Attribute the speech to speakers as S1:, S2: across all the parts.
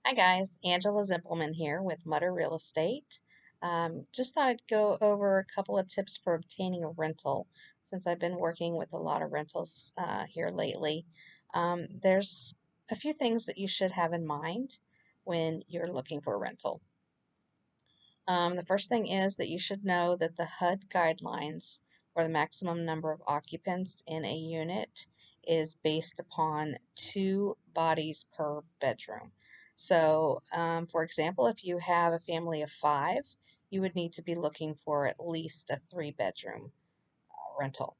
S1: Hi guys, Angela Zimpelman here with Mutter Real Estate. Just thought I'd go over a couple of tips for obtaining a rental since I've been working with a lot of rentals here lately. There's a few things that you should have in mind when you're looking for a rental. The first thing is that you should know that the HUD guidelines, or the maximum number of occupants in a unit, is based upon 2 bodies per bedroom. So, for example, if you have a family of 5, you would need to be looking for at least a 3 bedroom rental.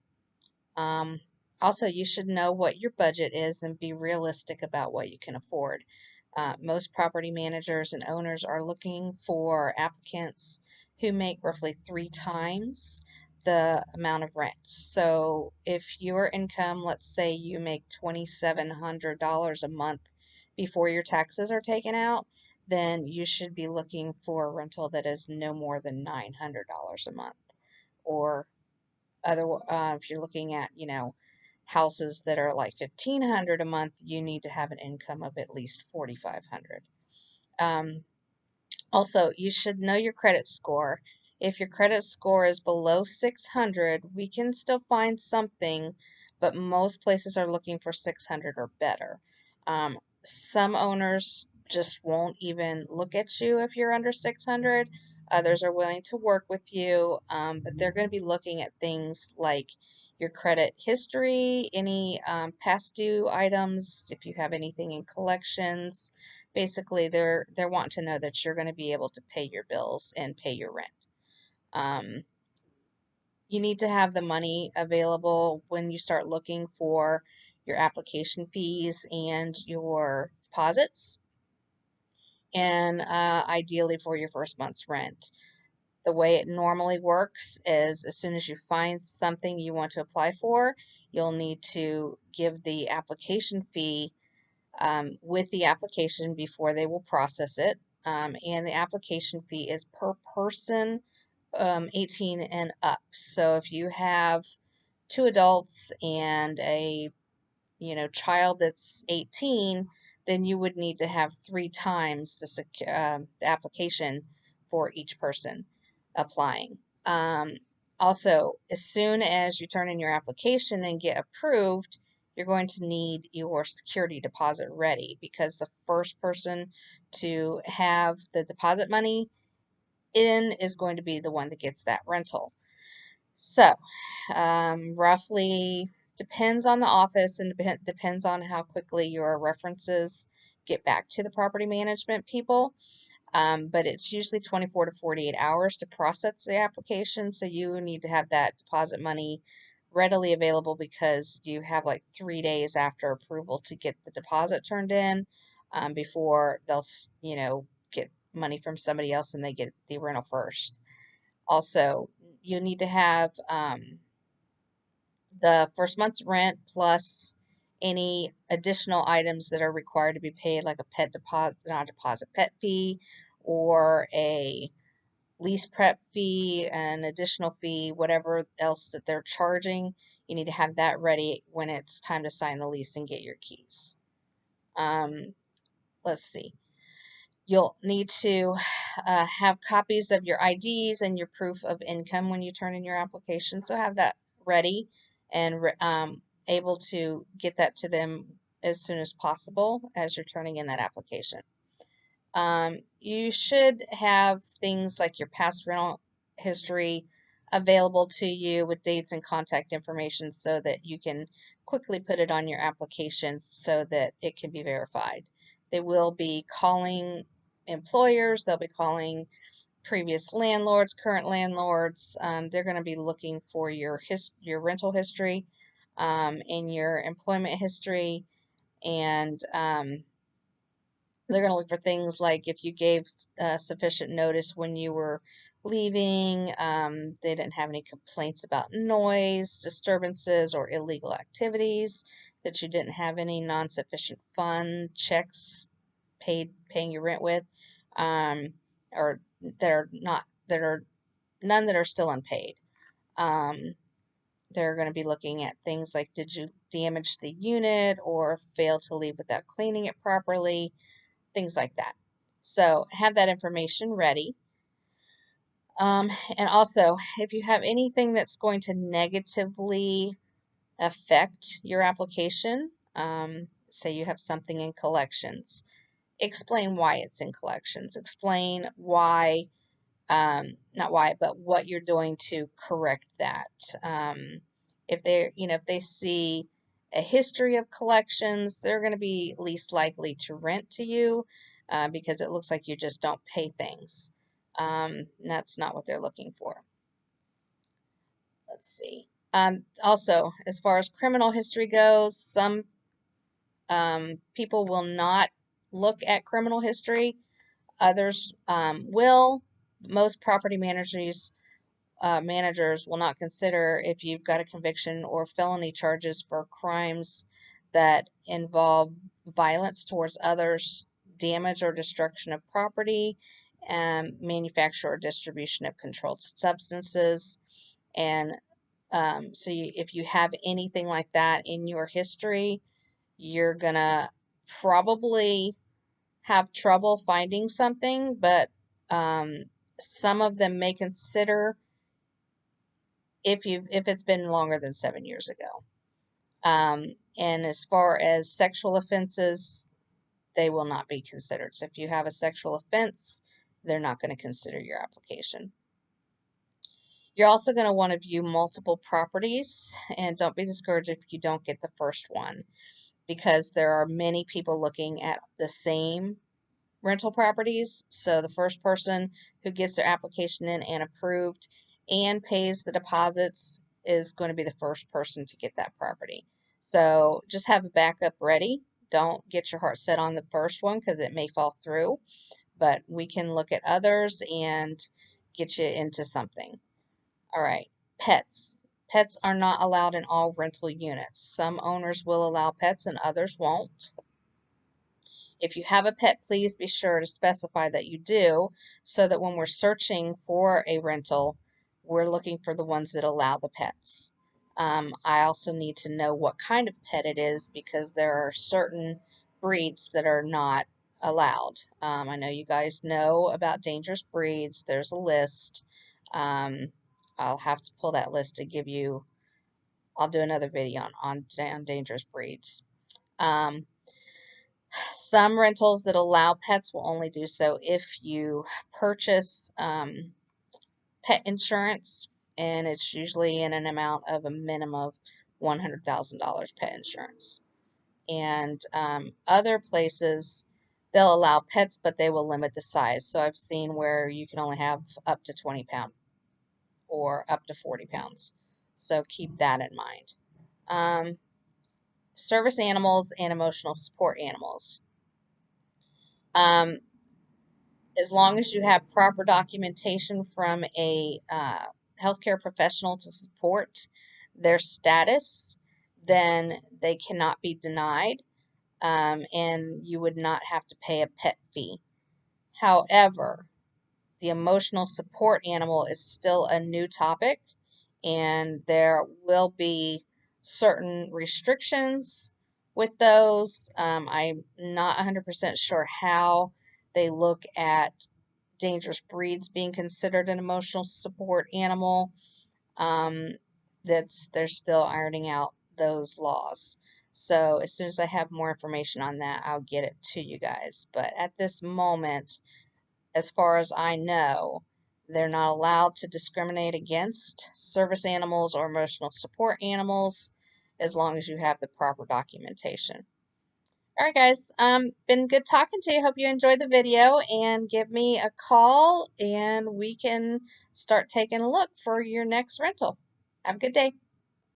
S1: Um, Also, you should know what your budget is and be realistic about what you can afford. Most property managers and owners are looking for applicants who make roughly 3 times the amount of rent. So, if your income, let's say you make $2,700 a month before your taxes are taken out, then you should be looking for a rental that is no more than $900 a month, or if you're looking at, houses that are like 1,500 a month, you need to have an income of at least 4,500. Um, Also, you should know your credit score. If your credit score is below 600, we can still find something, but most places are looking for 600 or better. Some owners just won't even look at you if you're under 600. Others are willing to work with you, but they're going to be looking at things like your credit history, any past due items, if you have anything in collections. Basically, they're wanting to know that you're going to be able to pay your bills and pay your rent. Um, you need to have the money available when you start looking for your application fees and your deposits, and ideally for your first month's rent. The way it normally works is as soon as you find something you want to apply for, you'll need to give the application fee with the application before they will process it. And the application fee is per person, 18 and up. So if you have 2 adults and a child that's 18, then you would need to have 3 times the application for each person applying. Um, Also, as soon as you turn in your application and get approved, you're going to need your security deposit ready, because the first person to have the deposit money in is going to be the one that gets that rental. So, roughly depends on the office and depends on how quickly your references get back to the property management people. But it's usually 24 to 48 hours to process the application. So you need to have that deposit money readily available, because you have like 3 days after approval to get the deposit turned in, before they'll, get money from somebody else and they get the rental first. Also, you need to have the first month's rent plus any additional items that are required to be paid, like a pet deposit, not a deposit, pet fee, or a lease prep fee, an additional fee, whatever else that they're charging. You need to have that ready when it's time to sign the lease and get your keys. Um, let's see. You'll need to have copies of your IDs and your proof of income when you turn in your application. So have that ready and able to get that to them as soon as possible as you're turning in that application. You should have things like your past rental history available to you with dates and contact information, so that you can quickly put it on your application so that it can be verified. They will be calling employers, they'll be calling previous landlords, current landlords. They're going to be looking for your rental history, and your employment history, and they're going to look for things like if you gave sufficient notice when you were leaving, they didn't have any complaints about noise, disturbances, or illegal activities, that you didn't have any non-sufficient fund checks paying your rent with, um, or that are none that are still unpaid. Um, they're going to be looking at things like, did you damage the unit or fail to leave without cleaning it properly? things like that. So have that information ready. And also, if you have anything that's going to negatively affect your application, say you have something in collections, explain why it's in collections. Explain why, not why, but what you're doing to correct that. If if they see a history of collections, they're going to be least likely to rent to you because it looks like you just don't pay things. That's not what they're looking for. Let's see. Also, as far as criminal history goes, some people will not look at criminal history. Others will. Most property managers will not consider if you've got a conviction or felony charges for crimes that involve violence towards others, damage or destruction of property, manufacture or distribution of controlled substances. And if you have anything like that in your history, you're gonna probably have trouble finding something, but some of them may consider if it's been longer than 7 years ago. And as far as sexual offenses, they will not be considered. So if you have a sexual offense, they're not going to consider your application. You're also going to want to view multiple properties, and don't be discouraged if you don't get the first one, because there are many people looking at the same rental properties. So the first person who gets their application in and approved and pays the deposits is going to be the first person to get that property. So just have a backup ready. Don't get your heart set on the first one because it may fall through, but we can look at others and get you into something. All right, pets. Pets are not allowed in all rental units. Some owners will allow pets and others won't. If you have a pet, please be sure to specify that you do so that when we're searching for a rental, we're looking for the ones that allow the pets. I also need to know what kind of pet it is because there are certain breeds that are not allowed. I know you guys know about dangerous breeds. There's a list. Um, I'll have to pull that list to give you. I'll do another video on dangerous breeds. Some rentals that allow pets will only do so if you purchase pet insurance, and it's usually in an amount of a minimum of $100,000 pet insurance. And other places, they'll allow pets, but they will limit the size. So I've seen where you can only have up to 20 pounds or up to 40 pounds. So keep that in mind. Service animals and emotional support animals. As long as you have proper documentation from a healthcare professional to support their status, then they cannot be denied, and you would not have to pay a pet fee. However, the emotional support animal is still a new topic, and there will be certain restrictions with those. I'm not 100% sure how they look at dangerous breeds being considered an emotional support animal. They're still ironing out those laws. So as soon as I have more information on that, I'll get it to you guys. But at this moment, as far as I know, they're not allowed to discriminate against service animals or emotional support animals as long as you have the proper documentation. All right, guys, been good talking to you. Hope you enjoyed the video, and give me a call and we can start taking a look for your next rental. Have a good day.